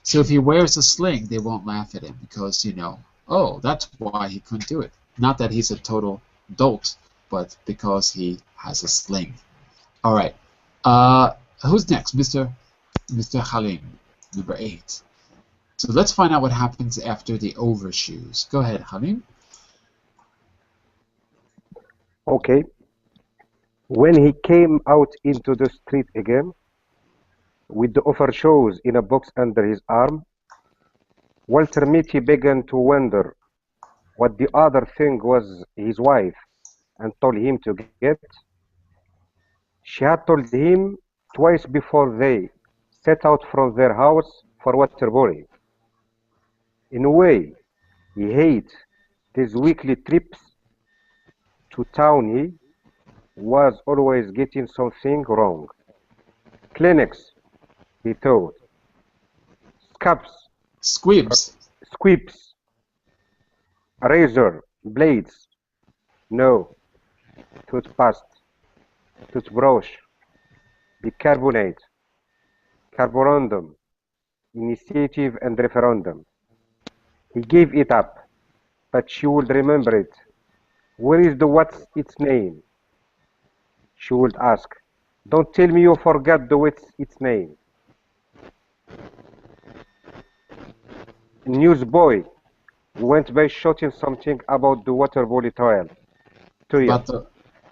So if he wears a sling, they won't laugh at him because, you know, oh, that's why he couldn't do it. Not that he's a total dolt, but because he has a sling. All right. Who's next? Mr. Halim, number 8. So let's find out what happens after the overshoes. Go ahead, Halim. Okay. When he came out into the street again, with the overshoes in a box under his arm, Walter Mitty began to wonder what the other thing was his wife and told him to get. She had told him twice before they set out from their house for Waterbury. In a way, he hated His weekly trips to town, he was always getting something wrong. Clinics, he thought. Scabs, Squibs. squibs, razor, blades. No, toothpaste, toothbrush, bicarbonate, carborundum, initiative and referendum. He gave it up, but she would remember it. Where is the what's its name? She would ask. Don't tell me you forgot the what's its name. Newsboy went by shouting something about the Waterbury trial. About the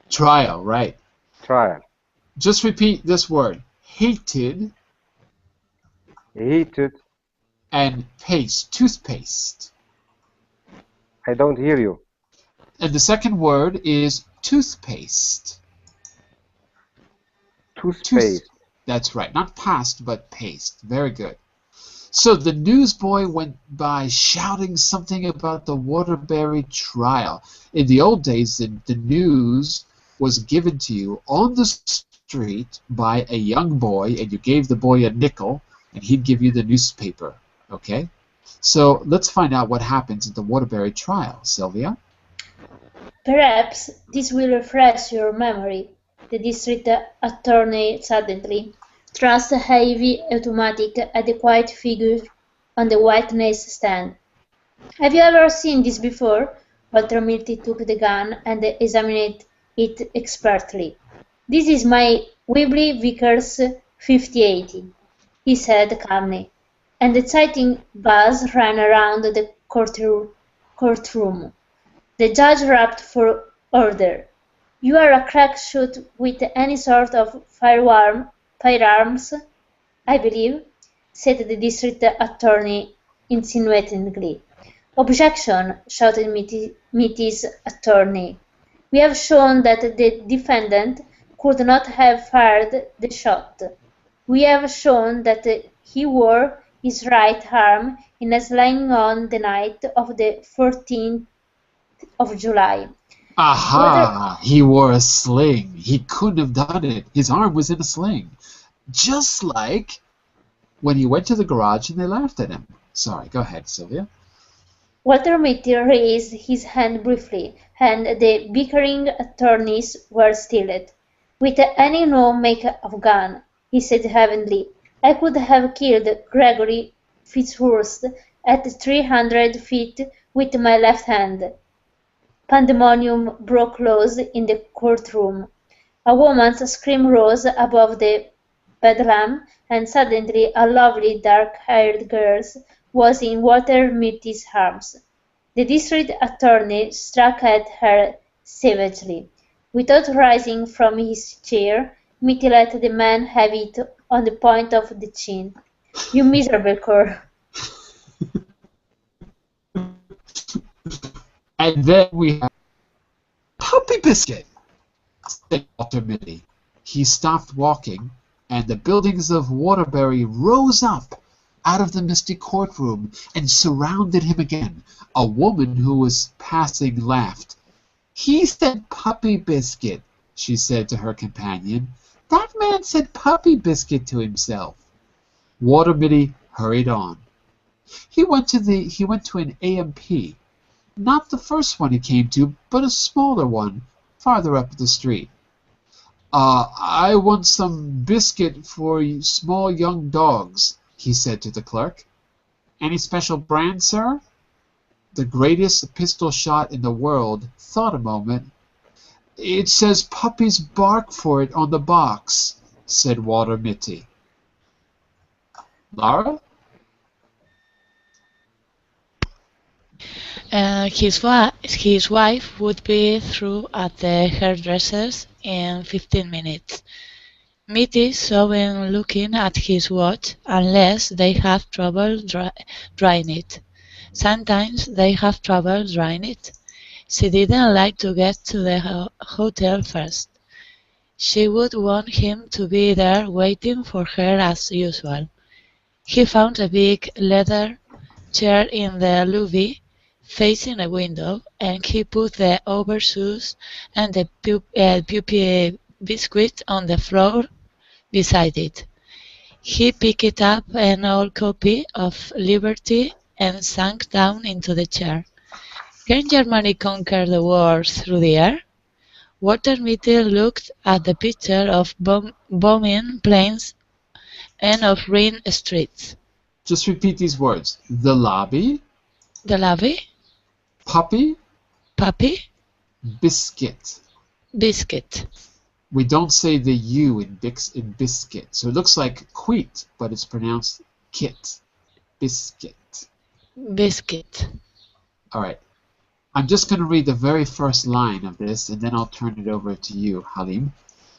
trial, right. Trial. Just repeat this word. Hated Heated. and paste. Toothpaste. I don't hear you. And the second word is toothpaste. Toothpaste. That's right. Not past, but paste. Very good. So the newsboy went by shouting something about the Waterbury trial. In the old days, the news was given to you on the street by a young boy, and you gave the boy a nickel, and he'd give you the newspaper. Okay? So let's find out what happens at the Waterbury trial. Sylvia? Perhaps this will refresh your memory, the district attorney suddenly thrust a heavy automatic at the quiet figure on the witness stand. Have you ever seen this before? Walter Mitty took the gun and examined it expertly. This is my Webley Vickers 5080, he said calmly, and the exciting buzz ran around the courtroom. The judge rapped for order. You are a crack shot with any sort of firearms, I believe, said the district attorney insinuatingly. Objection, shouted Mitty's attorney. We have shown that the defendant could not have fired the shot. We have shown that he wore his right arm in a sling on the night of the 14th of July. Aha! He wore a sling. He couldn't have done it. His arm was in a sling. Just like when he went to the garage and they laughed at him. Sorry, go ahead, Sylvia. Walter Mitty raised his hand briefly, and the bickering attorneys were stilled. With any no-make of gun, he said heavily, I could have killed Gregory Fitzhurst at 300 feet with my left hand. Pandemonium broke loose in the courtroom. A woman's scream rose above the bedlam, and suddenly a lovely dark-haired girl was in Walter Mitty's arms. The district attorney struck at her savagely. Without rising from his chair, Mitty let the man have it on the point of the chin. You miserable cur. And then we have Puppy Biscuit, said Walter Mitty. He stopped walking, and the buildings of Waterbury rose up out of the misty courtroom and surrounded him again. A woman who was passing laughed. He said Puppy Biscuit, she said to her companion. That man said Puppy Biscuit to himself. Walter Mitty hurried on. He went to an A.M.P., not the first one he came to, but a smaller one, farther up the street. I want some biscuit for small young dogs, he said to the clerk. Any special brand, sir? The greatest pistol shot in the world thought a moment. It says puppies bark for it on the box, said Walter Mitty. Laura? His wife would be through at the hairdresser's in 15 minutes. Mitty saw him looking at his watch unless they have trouble drying it. Sometimes they have trouble drying it. She didn't like to get to the hotel first. She would want him to be there waiting for her as usual. He found a big leather chair in the lobby, facing a window, and he put the overshoes and the puppy biscuit on the floor beside it. He picked up an old copy of Liberty and sank down into the chair. Can Germany conquer the world through the air? Walter Mitty looked at the picture of bombing planes and of ruined streets. Just repeat these words. The lobby, The lobby, puppy, puppy, biscuit. biscuit. We don't say the U in biscuit. So it looks like quit, but it's pronounced kit. Biscuit. Biscuit. All right. I'm just going to read the very first line of this, and then I'll turn it over to you, Halim.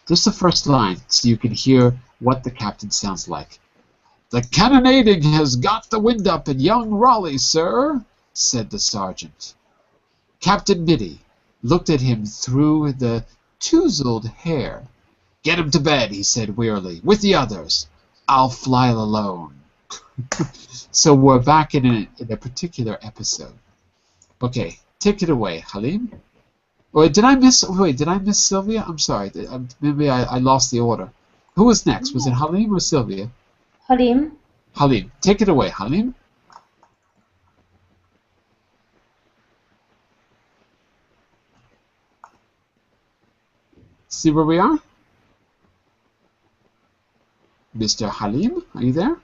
Just the first line, so you can hear what the captain sounds like. "The cannonading has got the wind up in young Raleigh, sir," said the sergeant. Captain Mitty looked at him through the touzled hair. "Get him to bed," he said wearily, "with the others. I'll fly alone." So we're back in a particular episode. Okay, take it away, Halim. Wait, did I miss Sylvia? I'm sorry. Maybe I lost the order. Who was next? Was it Halim or Sylvia? Halim. Halim. Take it away, Halim. See where we are? Mr. Halim, are you there?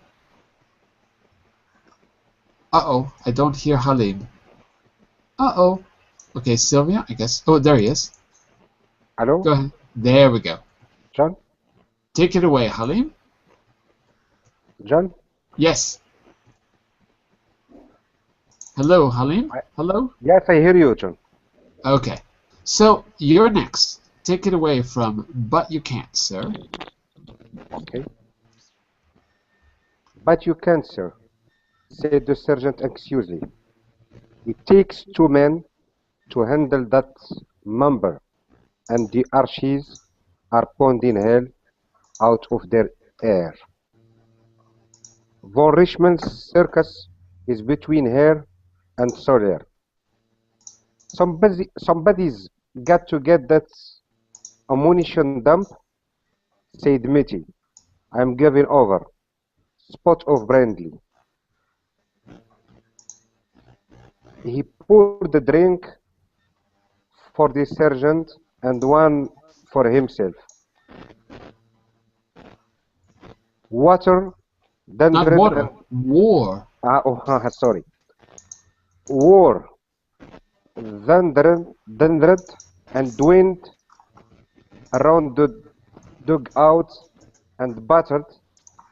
Uh-oh, I don't hear Halim. Uh-oh. Okay, Sylvia, I guess. Oh, there he is. Hello? Go ahead. There we go. John? Take it away, Halim. John? Yes. Hello, Halim. Hello? Yes, I hear you, John. Okay. So, you're next. Take it away from "But You Can't, Sir." Okay. "But you can't, sir," said the sergeant anxiously. "It takes two men to handle that member, and the Archies are pounding hell out of their air. Von Richmond's circus is between here and Sawyer. Somebody's got to get that ammunition dump," said Mitty. "I'm giving over. Spot of brandy." He poured the drink for the sergeant and one for himself. Water, Not thundered water. War. sorry. War, thundered and went around the dugout and battered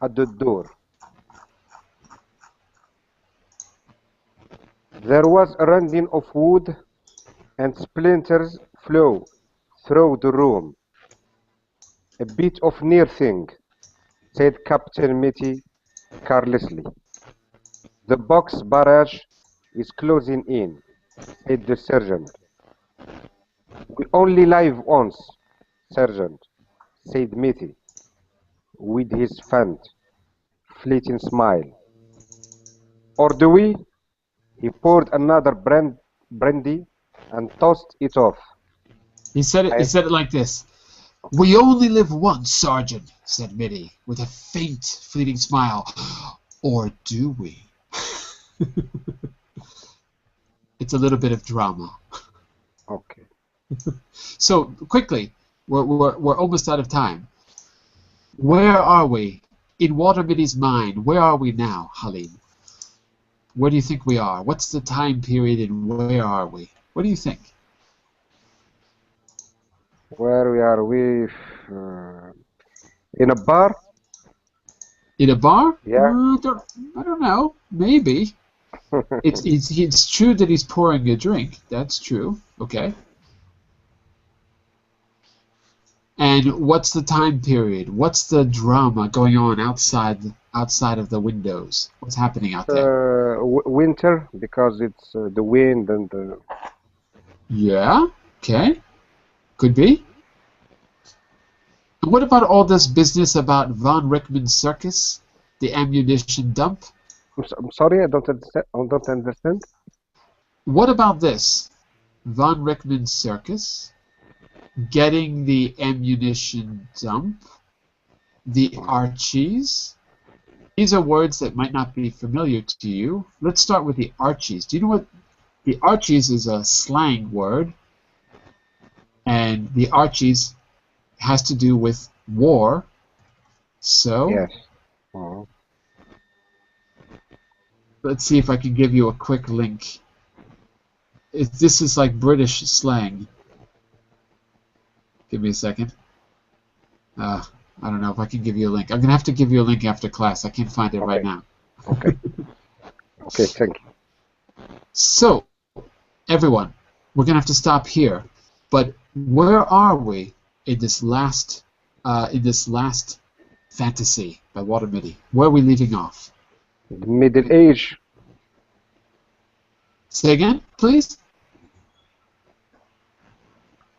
at the door. There was a rending of wood, and splinters flew through the room. "A bit of near thing," said Captain Mitty carelessly. "The box barrage is closing in," said the sergeant. "We only live once, sergeant," said Mitty, with his faint, fleeting smile. "Or do we?" He poured another brandy and tossed it off. He said it like this. "We only live once, Sergeant," said Mitty, with a faint, fleeting smile. "Or do we?" It's a little bit of drama. Okay. So, quickly, we're almost out of time. Where are we? In Walter Mitty's mind, where are we now, Halim? Where do you think we are? What's the time period and where are we? What do you think? Where we are? In a bar? In a bar? Yeah. I don't know. Maybe. It's true that he's pouring a drink. That's true. Okay. And what's the time period? What's the drama going on outside of the windows? What's happening out there? Winter, because it's the wind and the... Yeah. Okay. Could be. And what about all this business about von Rickman's circus, the ammunition dump? I'm sorry, I don't understand. What about this? Von Rickman's Circus, Getting the Ammunition Dump, the Archies. These are words that might not be familiar to you. Let's start with the Archies. Do you know what the Archies is? A slang word, and the Archies has to do with war. So Yes. let's see if I can give you a quick link. This is like British slang. Give me a second. I don't know if I can give you a link. I'm going to have to give you a link after class. I can't find it right now. Okay. Okay, thank you. So, everyone, we're going to have to stop here. But where are we in this last fantasy by Walter Mitty? Where are we leaving off? The Middle Age. Say again, please.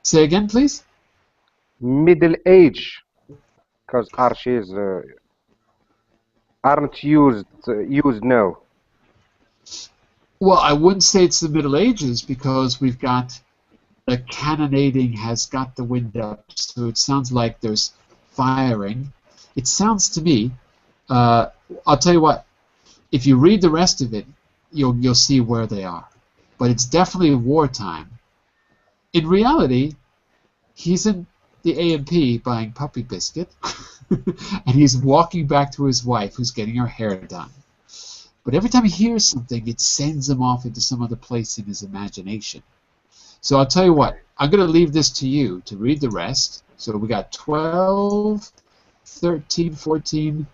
Say again, please. Middle Age. Because arches aren't used now. Well, I wouldn't say it's the Middle Ages because we've got the cannonading has got the wind up, so it sounds like there's firing. It sounds to me, I'll tell you what, if you read the rest of it, you'll see where they are. But it's definitely wartime. In reality, he's in the A&P buying puppy biscuit, and he's walking back to his wife who's getting her hair done. But every time he hears something, it sends him off into some other place in his imagination. So I'll tell you what, I'm going to leave this to you to read the rest. So we got 12, 13, 14.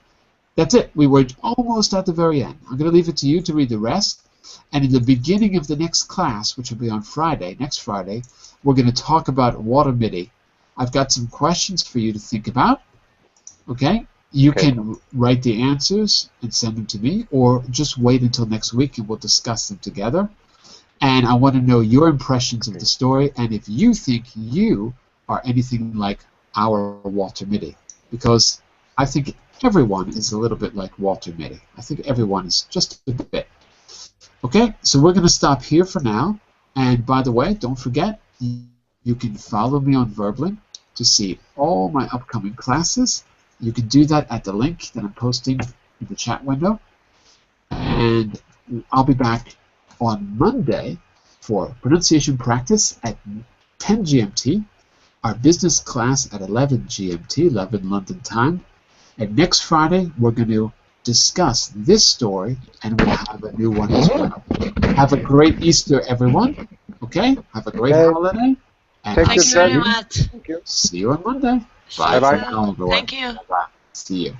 That's it. We were almost at the very end. I'm going to leave it to you to read the rest. And in the beginning of the next class, which will be on Friday, next Friday, we're going to talk about Walter Mitty. I've got some questions for you to think about. Okay? You can write the answers and send them to me, or just wait until next week and we'll discuss them together. And I want to know your impressions of the story and if you think you are anything like our Walter Mitty. Because I think everyone is a little bit like Walter Mitty. I think everyone is just a bit. Okay, so we're going to stop here for now. And by the way, don't forget, you can follow me on Verbling to see all my upcoming classes. You can do that at the link that I'm posting in the chat window. And I'll be back on Monday for pronunciation practice at 10 GMT, our business class at 11 GMT, 11 London time. And next Friday, we're going to discuss this story, and we'll have a new one as well. Have a great Easter, everyone. Okay? Have a great holiday. And Thank Thank you very much. see you on Monday. Bye-bye. Bye. Thank you. Bye. See you.